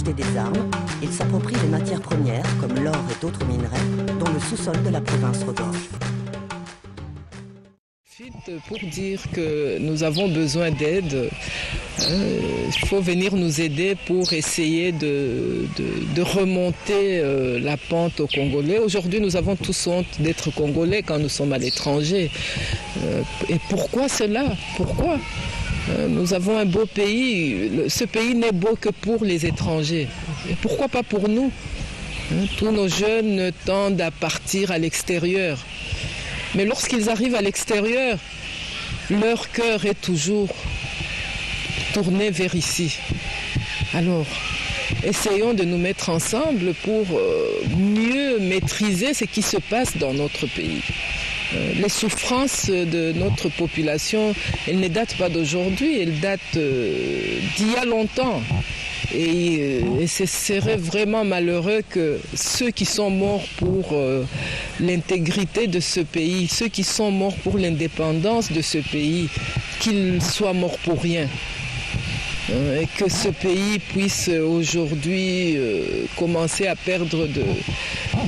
acheter des armes, ils s'approprient les matières premières, comme l'or et d'autres minerais, dont le sous-sol de la province regorge. Pour dire que nous avons besoin d'aide, il faut venir nous aider pour essayer de remonter la pente aux Congolais. Aujourd'hui, nous avons tous honte d'être Congolais quand nous sommes à l'étranger. Et pourquoi cela? Pourquoi? Nous avons un beau pays. Ce pays n'est beau que pour les étrangers. Et pourquoi pas pour nous? Tous nos jeunes tendent à partir à l'extérieur. Mais lorsqu'ils arrivent à l'extérieur, leur cœur est toujours tourné vers ici. Alors, essayons de nous mettre ensemble pour mieux maîtriser ce qui se passe dans notre pays. Les souffrances de notre population, elles ne datent pas d'aujourd'hui, elles datent d'il y a longtemps. Et ce serait vraiment malheureux que ceux qui sont morts pour l'intégrité de ce pays, ceux qui sont morts pour l'indépendance de ce pays, qu'ils soient morts pour rien. Et que ce pays puisse aujourd'hui commencer à perdre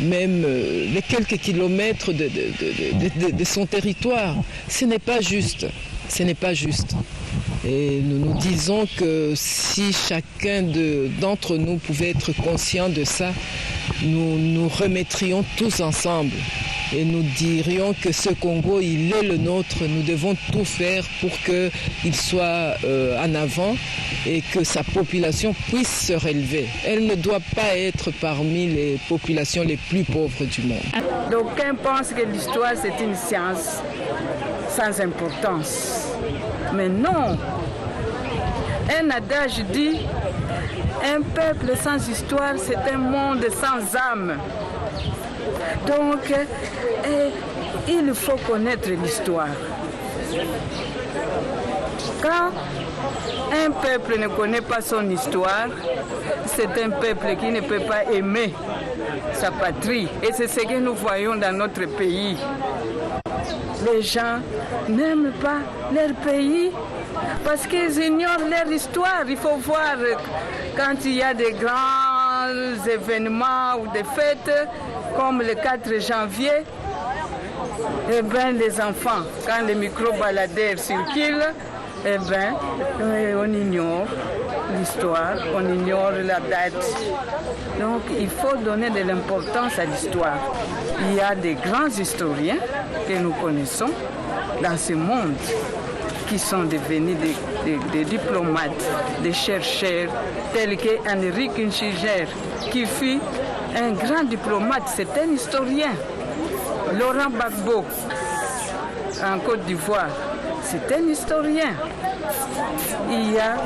même les quelques kilomètres de son territoire. Ce n'est pas juste. Ce n'est pas juste. Et nous nous disons que si chacun d'entre nous pouvait être conscient de ça, nous nous remettrions tous ensemble et nous dirions que ce Congo, il est le nôtre. Nous devons tout faire pour qu'il soit en avant et que sa population puisse se relever. Elle ne doit pas être parmi les populations les plus pauvres du monde. D'aucuns pensent que l'histoire, c'est une science sans importance. Mais non, un adage dit, un peuple sans histoire, c'est un monde sans âme. Donc, il faut connaître l'histoire. Quand un peuple ne connaît pas son histoire, c'est un peuple qui ne peut pas aimer sa patrie. Et c'est ce que nous voyons dans notre pays. Les gens n'aiment pas leur pays parce qu'ils ignorent leur histoire. Il faut voir quand il y a des grands événements ou des fêtes, comme le 4 janvier, eh bien, les enfants, quand les micro-baladeurs circulent, eh bien, on ignore l'histoire, on ignore la date. Donc, il faut donner de l'importance à l'histoire. Il y a des grands historiens que nous connaissons dans ce monde qui sont devenus des diplomates, des chercheurs, tels que Henri Kissinger, qui fut un grand diplomate, c'est un historien. Laurent Gbagbo, en Côte d'Ivoire, c'est un historien. Il y a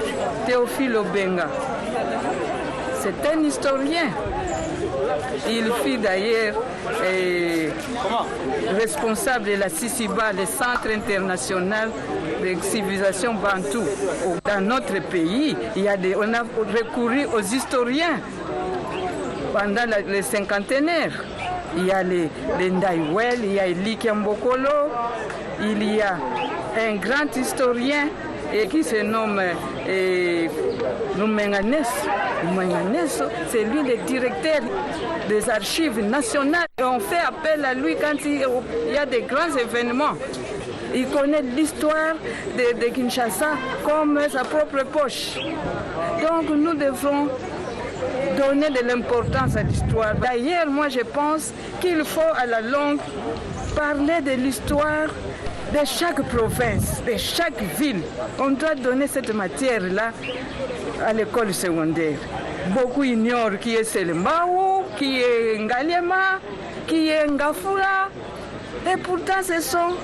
Théophile Obenga, c'est un historien. Il fut d'ailleurs responsable de la CICIBA, le Centre international de civilisation bantou. Dans notre pays, on a recouru aux historiens pendant les cinquantenaires. Il y a les Ndaiwel, il y a Eli Kiambokolo, il y a un grand historien qui se nomme Lumenganes. Lumenganes, c'est lui le directeur des archives nationales. Et on fait appel à lui quand il y a des grands événements. Il connaît l'histoire de Kinshasa comme sa propre poche. Donc nous devons donner de l'importance à l'histoire. D'ailleurs, moi je pense qu'il faut à la longue parler de l'histoire de chaque province, de chaque ville. On doit donner cette matière-là à l'école secondaire. Beaucoup ignorent qui est Selembao, qui est Ngaliema, qui est Ngafula. Et pourtant, ce sont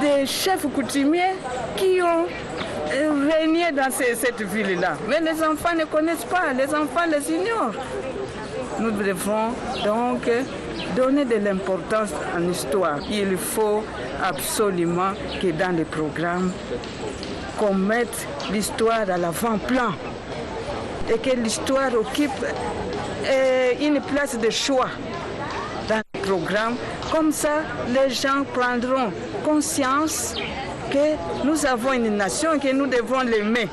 des chefs coutumiers qui ont régné dans cette ville-là. Mais les enfants ne connaissent pas, les enfants les ignorent. Nous devons donc donner de l'importance en histoire. Il faut absolument que dans les programmes, qu'on mette l'histoire à l'avant-plan et que l'histoire occupe une place de choix dans les programmes. Comme ça, les gens prendront conscience que nous avons une nation et que nous devons l'aimer.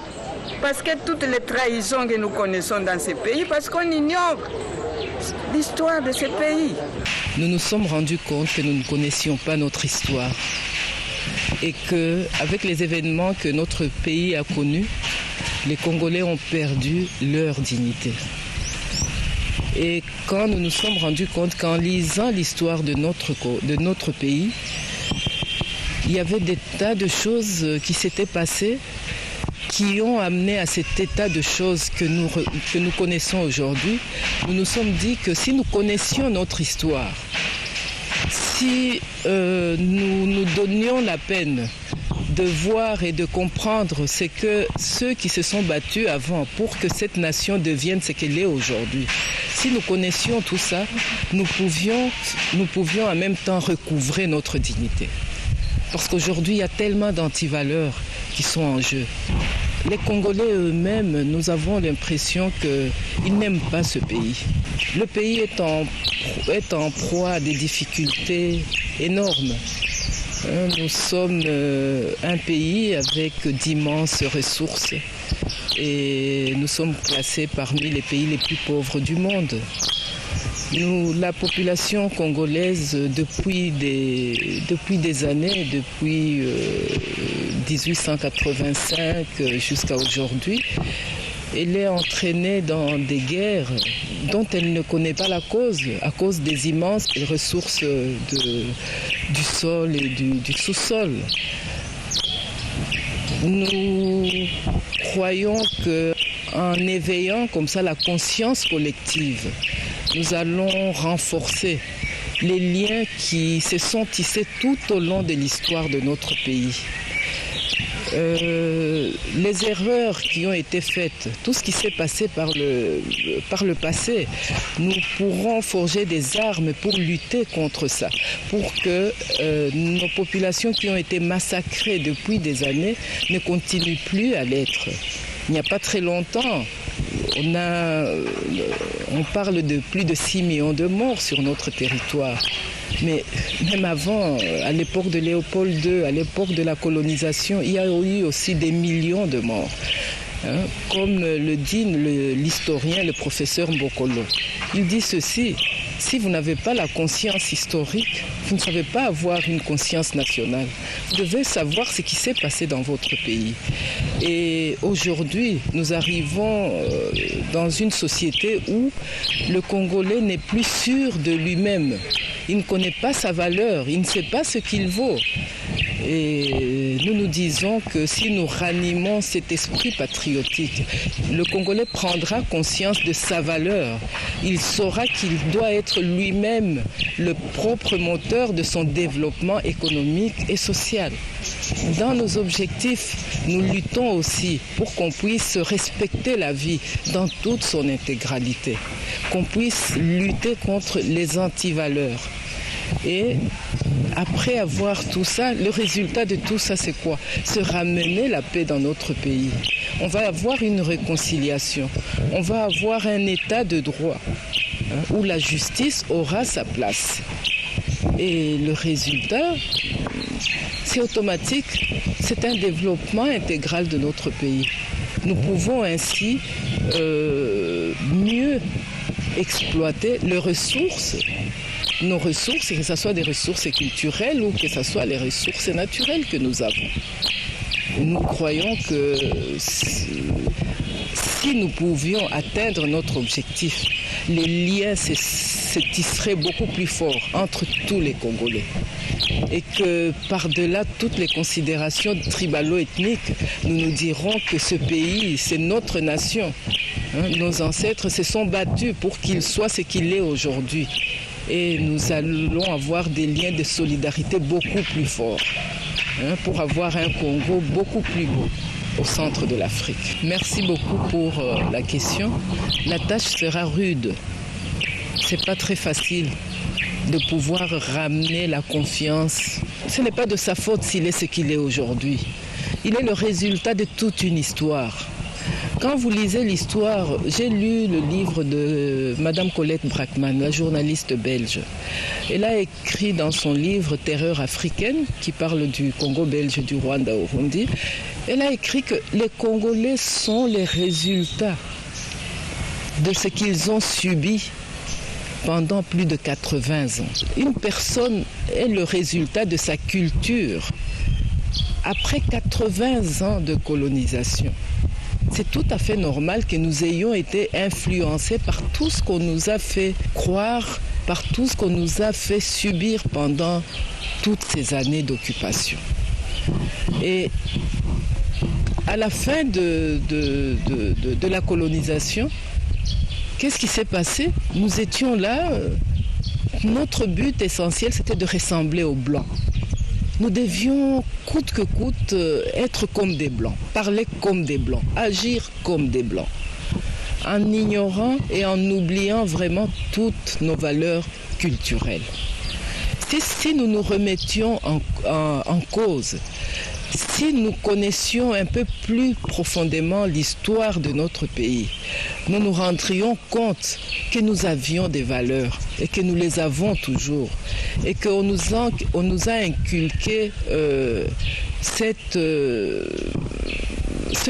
Parce que toutes les trahisons que nous connaissons dans ces pays, parce qu'on ignore l'histoire de ces pays. Nous nous sommes rendus compte que nous ne connaissions pas notre histoire et qu'avec les événements que notre pays a connus, les Congolais ont perdu leur dignité. Et quand nous nous sommes rendus compte qu'en lisant l'histoire de notre pays, il y avait des tas de choses qui s'étaient passées qui ont amené à cet état de choses que nous connaissons aujourd'hui. Nous nous sommes dit que si nous connaissions notre histoire, si nous nous donnions la peine de voir et de comprendre ce que ceux qui se sont battus avant pour que cette nation devienne ce qu'elle est aujourd'hui, si nous connaissions tout ça, nous pouvions en même temps recouvrer notre dignité. Parce qu'aujourd'hui, il y a tellement d'antivaleurs qui sont en jeu. Les Congolais eux-mêmes, nous avons l'impression qu'ils n'aiment pas ce pays. Le pays est en proie à des difficultés énormes. Nous sommes un pays avec d'immenses ressources et nous sommes classés parmi les pays les plus pauvres du monde. La population congolaise, depuis des années, depuis 1885 jusqu'à aujourd'hui, elle est entraînée dans des guerres dont elle ne connaît pas la cause, à cause des immenses ressources du sol et du sous-sol. Nous croyons qu'en éveillant comme ça la conscience collective, nous allons renforcer les liens qui se sont tissés tout au long de l'histoire de notre pays. Les erreurs qui ont été faites, tout ce qui s'est passé par le passé, nous pourrons forger des armes pour lutter contre ça, pour que nos populations qui ont été massacrées depuis des années ne continuent plus à l'être. Il n'y a pas très longtemps, on parle de plus de 6 millions de morts sur notre territoire. Mais même avant, à l'époque de Léopold II, à l'époque de la colonisation, il y a eu aussi des millions de morts. Comme le dit l'historien, le professeur Mbokolo. Il dit ceci: si vous n'avez pas la conscience historique, vous ne savez pas avoir une conscience nationale. Vous devez savoir ce qui s'est passé dans votre pays. Et aujourd'hui, nous arrivons dans une société où le Congolais n'est plus sûr de lui-même. Il ne connaît pas sa valeur, il ne sait pas ce qu'il vaut. Et nous nous disons que si nous ranimons cet esprit patriotique, le Congolais prendra conscience de sa valeur. Il saura qu'il doit être lui-même le propre moteur de son développement économique et social. Dans nos objectifs, nous luttons aussi pour qu'on puisse respecter la vie dans toute son intégralité, qu'on puisse lutter contre les antivaleurs. Et après avoir tout ça, le résultat de tout ça, c'est quoi? Se ramener la paix dans notre pays. On va avoir une réconciliation. On va avoir un état de droit où la justice aura sa place. Et le résultat, c'est automatique. C'est un développement intégral de notre pays. Nous pouvons ainsi mieux exploiter les ressources, nos ressources, que ce soit des ressources culturelles ou que ce soit les ressources naturelles que nous avons. Nous croyons que si nous pouvions atteindre notre objectif, les liens se tisseraient beaucoup plus forts entre tous les Congolais. Et que par-delà toutes les considérations tribalo-ethniques, nous nous dirons que ce pays, c'est notre nation. Nos ancêtres se sont battus pour qu'il soit ce qu'il est aujourd'hui. Et nous allons avoir des liens de solidarité beaucoup plus forts pour avoir un Congo beaucoup plus beau au centre de l'Afrique. Merci beaucoup pour la question. La tâche sera rude. C'est pas très facile de pouvoir ramener la confiance. Ce n'est pas de sa faute s'il est ce qu'il est aujourd'hui. Il est le résultat de toute une histoire. Quand vous lisez l'histoire, j'ai lu le livre de Madame Colette Brackman, la journaliste belge. Elle a écrit dans son livre Terreur africaine, qui parle du Congo belge, du Rwanda au Burundi, elle a écrit que les Congolais sont les résultats de ce qu'ils ont subi pendant plus de 80 ans. Une personne est le résultat de sa culture après 80 ans de colonisation. C'est tout à fait normal que nous ayons été influencés par tout ce qu'on nous a fait croire, par tout ce qu'on nous a fait subir pendant toutes ces années d'occupation. Et à la fin de la colonisation, qu'est-ce qui s'est passé? Nous étions là, notre but essentiel c'était de ressembler aux Blancs. Nous devions coûte que coûte être comme des Blancs, parler comme des Blancs, agir comme des Blancs, en ignorant et en oubliant vraiment toutes nos valeurs culturelles. Si nous nous remettions en cause, si nous connaissions un peu plus profondément l'histoire de notre pays, nous nous rendrions compte que nous avions des valeurs et que nous les avons toujours et qu'on nous a inculqué ce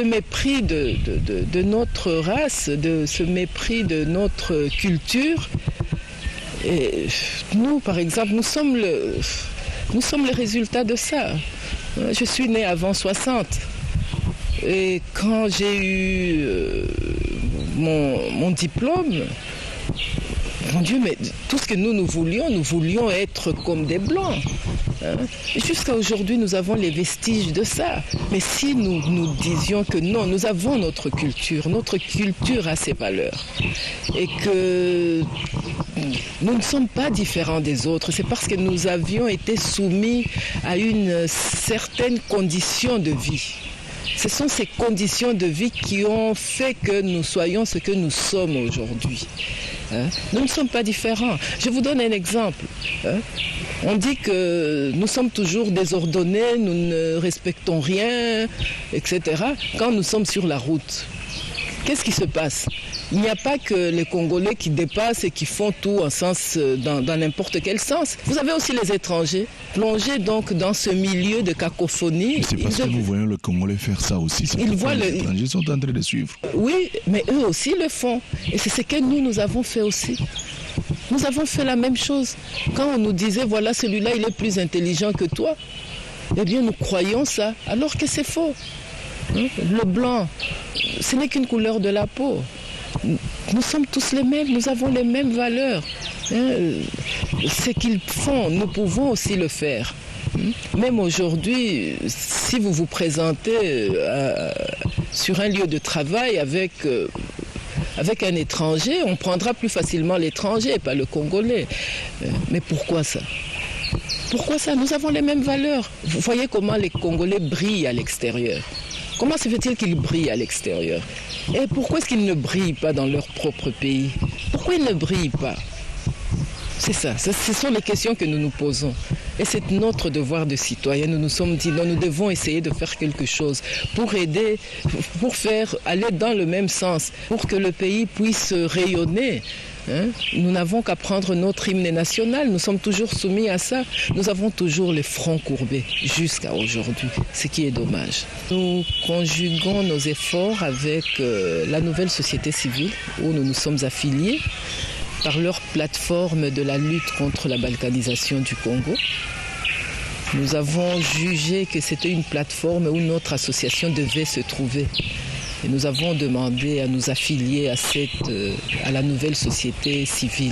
mépris de notre race, ce mépris de notre culture. Et nous, par exemple, nous sommes le résultat de ça. Je suis née avant 60 et quand j'ai eu mon diplôme, mon Dieu, mais tout ce que nous voulions être comme des Blancs. Jusqu'à aujourd'hui, nous avons les vestiges de ça. Mais si nous disions que non, nous avons notre culture a ses valeurs et que nous ne sommes pas différents des autres, c'est parce que nous avions été soumis à une certaine condition de vie. Ce sont ces conditions de vie qui ont fait que nous soyons ce que nous sommes aujourd'hui. Nous ne sommes pas différents. Je vous donne un exemple. On dit que nous sommes toujours désordonnés, nous ne respectons rien, etc. Quand nous sommes sur la route, qu'est-ce qui se passe? Il n'y a pas que les Congolais qui dépassent et qui font tout dans n'importe quel sens. Vous avez aussi les étrangers, plongés donc dans ce milieu de cacophonie. C'est parce que nous voyons les Congolais faire ça aussi. Les étrangers sont en train de suivre. Oui, mais eux aussi le font. Et c'est ce que nous avons fait aussi. Nous avons fait la même chose. Quand on nous disait, voilà, celui-là, il est plus intelligent que toi, eh bien, nous croyons ça, alors que c'est faux. Le blanc, ce n'est qu'une couleur de la peau. Nous sommes tous les mêmes, nous avons les mêmes valeurs. Ce qu'ils font, nous pouvons aussi le faire. Même aujourd'hui, si vous vous présentez sur un lieu de travail avec un étranger, on prendra plus facilement l'étranger et pas le Congolais. Mais pourquoi ça? Pourquoi ça? Nous avons les mêmes valeurs. Vous voyez comment les Congolais brillent à l'extérieur. Comment se fait-il qu'ils brillent à l'extérieur? Et pourquoi est-ce qu'ils ne brillent pas dans leur propre pays? Pourquoi ils ne brillent pas? C'est ça, ce sont les questions que nous nous posons. Et c'est notre devoir de citoyen. Nous nous sommes dit, non, nous devons essayer de faire quelque chose pour aider, pour faire aller dans le même sens, pour que le pays puisse rayonner. Nous n'avons qu'à prendre notre hymne national, nous sommes toujours soumis à ça. Nous avons toujours les fronts courbés jusqu'à aujourd'hui, ce qui est dommage. Nous conjuguons nos efforts avec la nouvelle société civile où nous nous sommes affiliés par leur plateforme de la lutte contre la balkanisation du Congo. Nous avons jugé que c'était une plateforme où notre association devait se trouver. Et nous avons demandé à nous affilier à la nouvelle société civile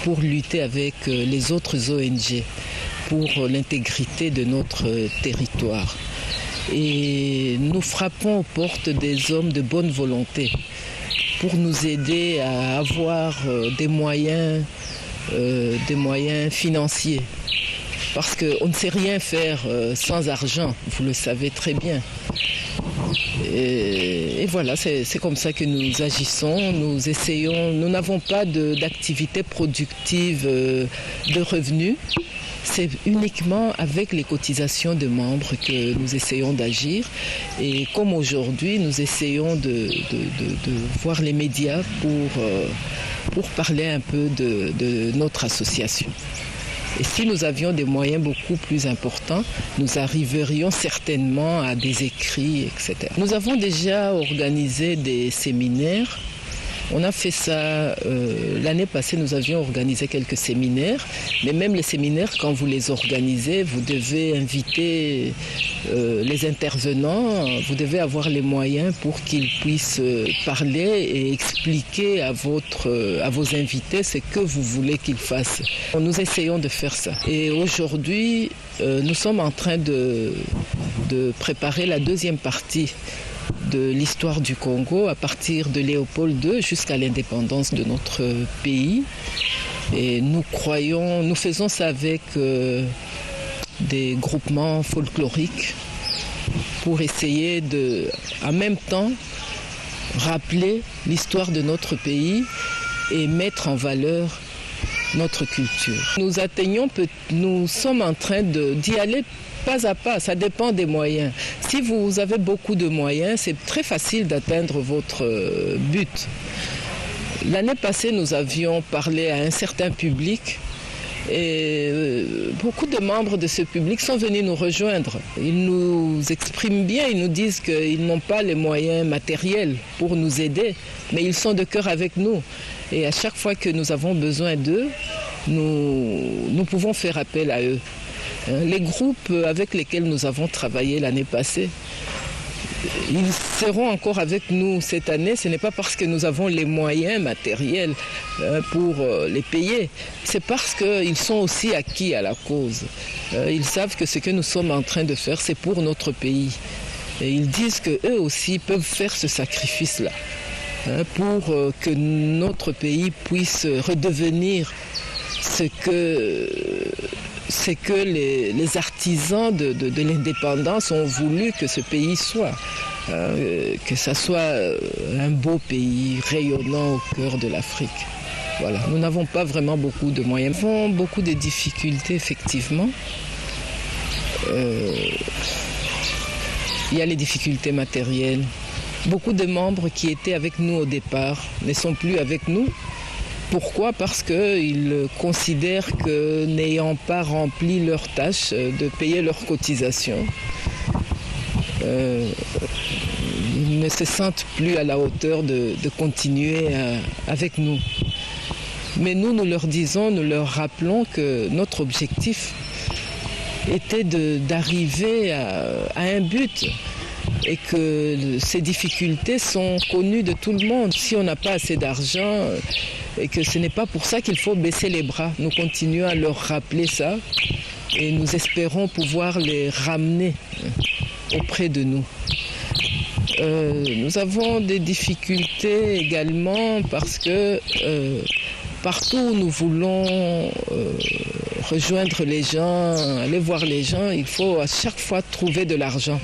pour lutter avec les autres ONG pour l'intégrité de notre territoire. Et nous frappons aux portes des hommes de bonne volonté pour nous aider à avoir des moyens financiers. Parce qu'on ne sait rien faire sans argent, vous le savez très bien. Et voilà, c'est comme ça que nous agissons, nous essayons, nous n'avons pas d'activité productive de revenus. c'est uniquement avec les cotisations de membres que nous essayons d'agir. Et comme aujourd'hui, nous essayons de voir les médias pour parler un peu de notre association. Et si nous avions des moyens beaucoup plus importants, nous arriverions certainement à des écrits, etc. Nous avons déjà organisé des séminaires. On a fait ça l'année passée, nous avions organisé quelques séminaires, mais même les séminaires, quand vous les organisez, vous devez inviter les intervenants, vous devez avoir les moyens pour qu'ils puissent parler et expliquer à vos invités ce que vous voulez qu'ils fassent. Nous essayons de faire ça. Et aujourd'hui, nous sommes en train de préparer la deuxième partie de l'histoire du Congo à partir de Léopold II jusqu'à l'indépendance de notre pays. Et nous faisons ça avec des groupements folkloriques pour essayer en même temps, rappeler l'histoire de notre pays et mettre en valeur notre culture. Nous sommes en train d'y aller pas à pas, ça dépend des moyens. Si vous avez beaucoup de moyens, c'est très facile d'atteindre votre but. L'année passée, nous avions parlé à un certain public et beaucoup de membres de ce public sont venus nous rejoindre. Ils nous expriment bien, ils nous disent qu'ils n'ont pas les moyens matériels pour nous aider, mais ils sont de cœur avec nous. Et à chaque fois que nous avons besoin d'eux, nous pouvons faire appel à eux. Les groupes avec lesquels nous avons travaillé l'année passée, ils seront encore avec nous cette année. Ce n'est pas parce que nous avons les moyens matériels pour les payer. C'est parce qu'ils sont aussi acquis à la cause. Ils savent que ce que nous sommes en train de faire, c'est pour notre pays. Et ils disent qu'eux aussi peuvent faire ce sacrifice-là pour que notre pays puisse redevenir ce que les artisans de l'indépendance ont voulu que ce pays soit. Que ça soit un beau pays rayonnant au cœur de l'Afrique. Voilà. Nous n'avons pas vraiment beaucoup de moyens. Nous avons beaucoup de difficultés, effectivement. Il y a les difficultés matérielles. Beaucoup de membres qui étaient avec nous au départ ne sont plus avec nous. Pourquoi ? Parce qu'ils considèrent que n'ayant pas rempli leur tâche de payer leurs cotisations, ils ne se sentent plus à la hauteur de continuer avec nous. Mais nous leur disons, nous leur rappelons que notre objectif était d'arriver à un but et que ces difficultés sont connues de tout le monde. Si on n'a pas assez d'argent et que ce n'est pas pour ça qu'il faut baisser les bras, nous continuons à leur rappeler ça et nous espérons pouvoir les ramener auprès de nous. Nous avons des difficultés également parce que partout où nous voulons rejoindre les gens, aller voir les gens, il faut à chaque fois trouver de l'argent.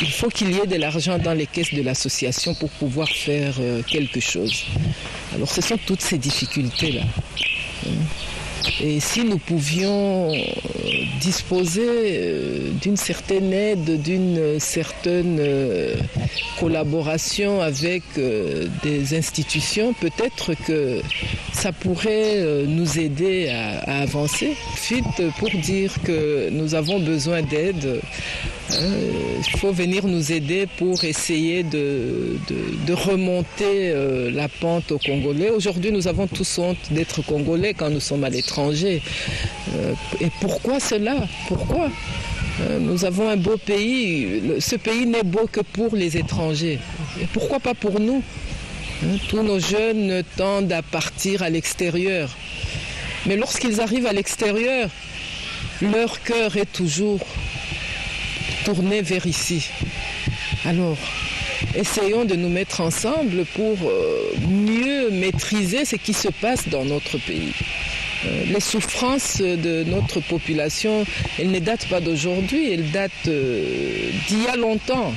Il faut qu'il y ait de l'argent dans les caisses de l'association pour pouvoir faire quelque chose. Alors ce sont toutes ces difficultés-là. Et si nous pouvions disposer d'une certaine aide, d'une certaine collaboration avec des institutions, peut-être que ça pourrait nous aider à avancer. Pour dire que nous avons besoin d'aide, il faut venir nous aider pour essayer de remonter la pente aux Congolais. Aujourd'hui, nous avons tous honte d'être Congolais quand nous sommes à l'étranger. Et pourquoi cela ? Pourquoi ? Nous avons un beau pays. Ce pays n'est beau que pour les étrangers. Et pourquoi pas pour nous ? Tous nos jeunes tendent à partir à l'extérieur. Mais lorsqu'ils arrivent à l'extérieur, leur cœur est toujours tourné vers ici. Alors, essayons de nous mettre ensemble pour mieux maîtriser ce qui se passe dans notre pays. Les souffrances de notre population, elles ne datent pas d'aujourd'hui, elles datent d'il y a longtemps.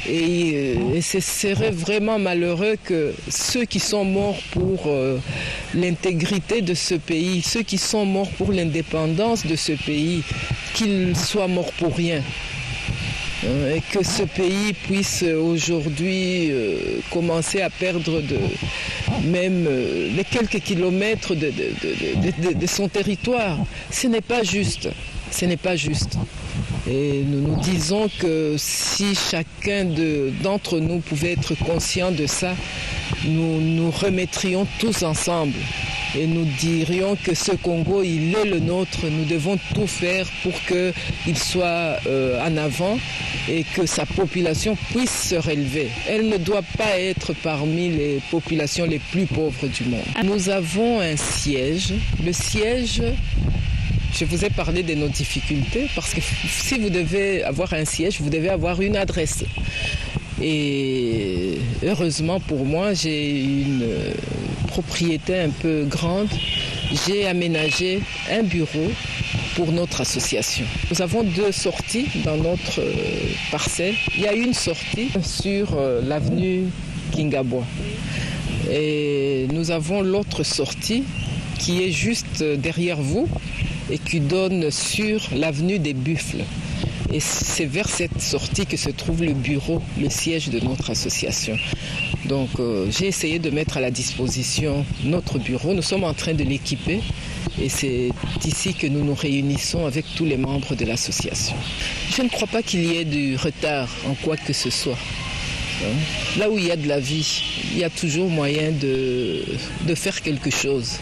Et ce serait vraiment malheureux que ceux qui sont morts pour l'intégrité de ce pays, ceux qui sont morts pour l'indépendance de ce pays, qu'ils soient morts pour rien. Et que ce pays puisse aujourd'hui commencer à perdre même les quelques kilomètres de son territoire. Ce n'est pas juste. Ce n'est pas juste. Et nous nous disons que si chacun d'entre nous pouvait être conscient de ça, nous nous remettrions tous ensemble et nous dirions que ce Congo, il est le nôtre. Nous devons tout faire pour qu'il soit en avant et que sa population puisse se relever. Elle ne doit pas être parmi les populations les plus pauvres du monde. Nous avons un siège. Le siège... Je vous ai parlé de nos difficultés parce que si vous devez avoir un siège, vous devez avoir une adresse. Et heureusement pour moi, j'ai une propriété un peu grande. J'ai aménagé un bureau pour notre association. Nous avons 2 sorties dans notre parcelle. Il y a une sortie sur l'avenue Kingabwa. Et nous avons l'autre sortie qui est juste derrière vous et qui donne sur l'avenue des Buffles. Et c'est vers cette sortie que se trouve le bureau, le siège de notre association. Donc j'ai essayé de mettre à la disposition notre bureau. Nous sommes en train de l'équiper et c'est ici que nous nous réunissons avec tous les membres de l'association. Je ne crois pas qu'il y ait du retard en quoi que ce soit. Là où il y a de la vie, il y a toujours moyen de faire quelque chose.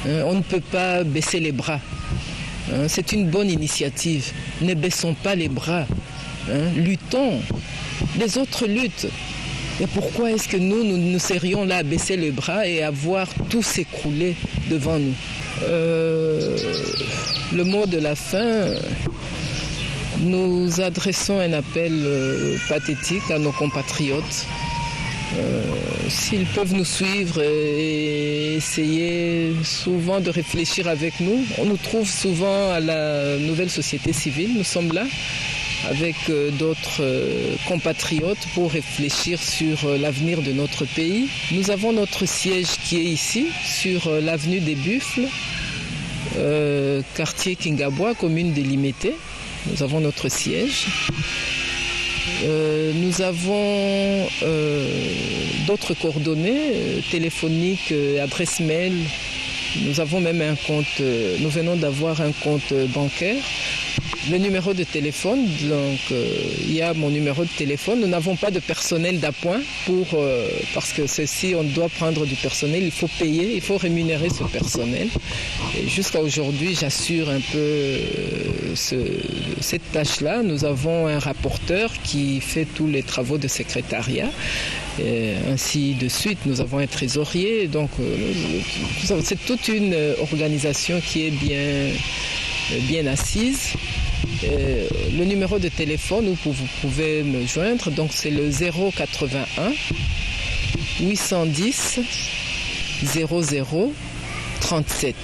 On ne peut pas baisser les bras. C'est une bonne initiative. Ne baissons pas les bras. Luttons. Les autres luttent. Et pourquoi est-ce que nous serions là à baisser les bras et à voir tout s'écrouler devant nous? Le mot de la fin, nous adressons un appel pathétique à nos compatriotes. S'ils peuvent nous suivre et essayer souvent de réfléchir avec nous, on nous trouve souvent à la Nouvelle Société Civile. Nous sommes là avec d'autres compatriotes pour réfléchir sur l'avenir de notre pays. Nous avons notre siège qui est ici, sur l'avenue des Buffles, quartier Kingabwa, commune délimitée. Nous avons notre siège. Nous avons d'autres coordonnées téléphoniques, adresse mail. Nous avons même un compte, nous venons d'avoir un compte bancaire. Le numéro de téléphone, donc il y a mon numéro de téléphone. Nous n'avons pas de personnel d'appoint parce que ceci, on doit prendre du personnel, il faut payer, il faut rémunérer ce personnel. Et jusqu'à aujourd'hui, j'assure un peu cette tâche-là. Nous avons un rapporteur qui fait tous les travaux de secrétariat. Et ainsi de suite, nous avons un trésorier. Donc c'est toute une organisation qui est bien assise. Le numéro de téléphone où vous pouvez me joindre, donc c'est le 081 810 00 37.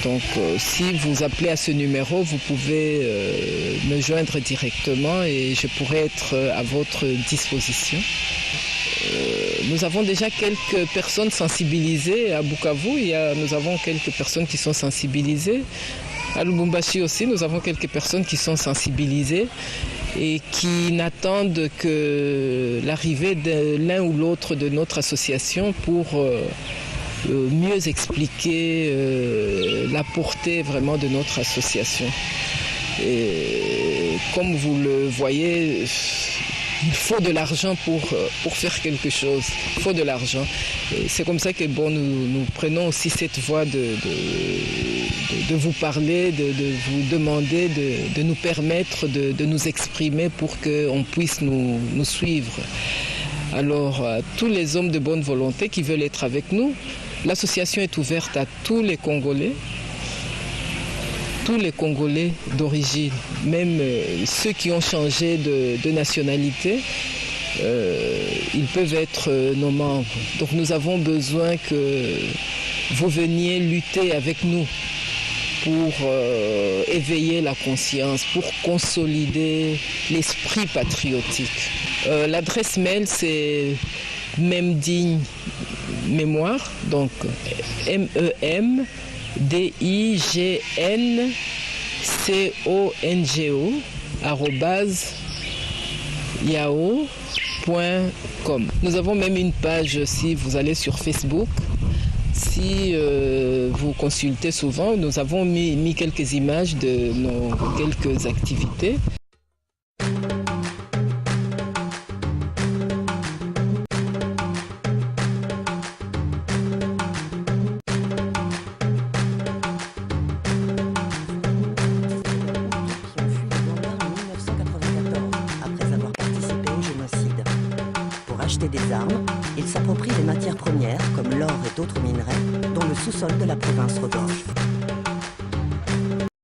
Donc si vous appelez à ce numéro, vous pouvez me joindre directement et je pourrai être à votre disposition. Nous avons déjà quelques personnes sensibilisées à Bukavu. Nous avons quelques personnes qui sont sensibilisées. À Lubumbashi aussi, nous avons quelques personnes qui sont sensibilisées et qui n'attendent que l'arrivée de l'un ou l'autre de notre association pour mieux expliquer la portée vraiment de notre association. Et comme vous le voyez, il faut de l'argent pour faire quelque chose. Il faut de l'argent. Et c'est comme ça que nous prenons aussi cette voie de vous parler, de vous demander, de nous permettre de nous exprimer pour qu'on puisse nous suivre. Alors, à tous les hommes de bonne volonté qui veulent être avec nous, l'association est ouverte à tous les Congolais d'origine, même ceux qui ont changé de nationalité, ils peuvent être nos membres. Donc nous avons besoin que vous veniez lutter avec nous pour éveiller la conscience, pour consolider l'esprit patriotique. L'adresse mail, c'est Memdign Mémoire, donc MEMDIGNCONGO @yahoo.com. Nous avons même une page, si vous allez sur Facebook, si vous consultez souvent, nous avons mis quelques images de nos quelques activités. Acheter des armes, ils s'approprient les matières premières, comme l'or et d'autres minerais, dont le sous-sol de la province regorge.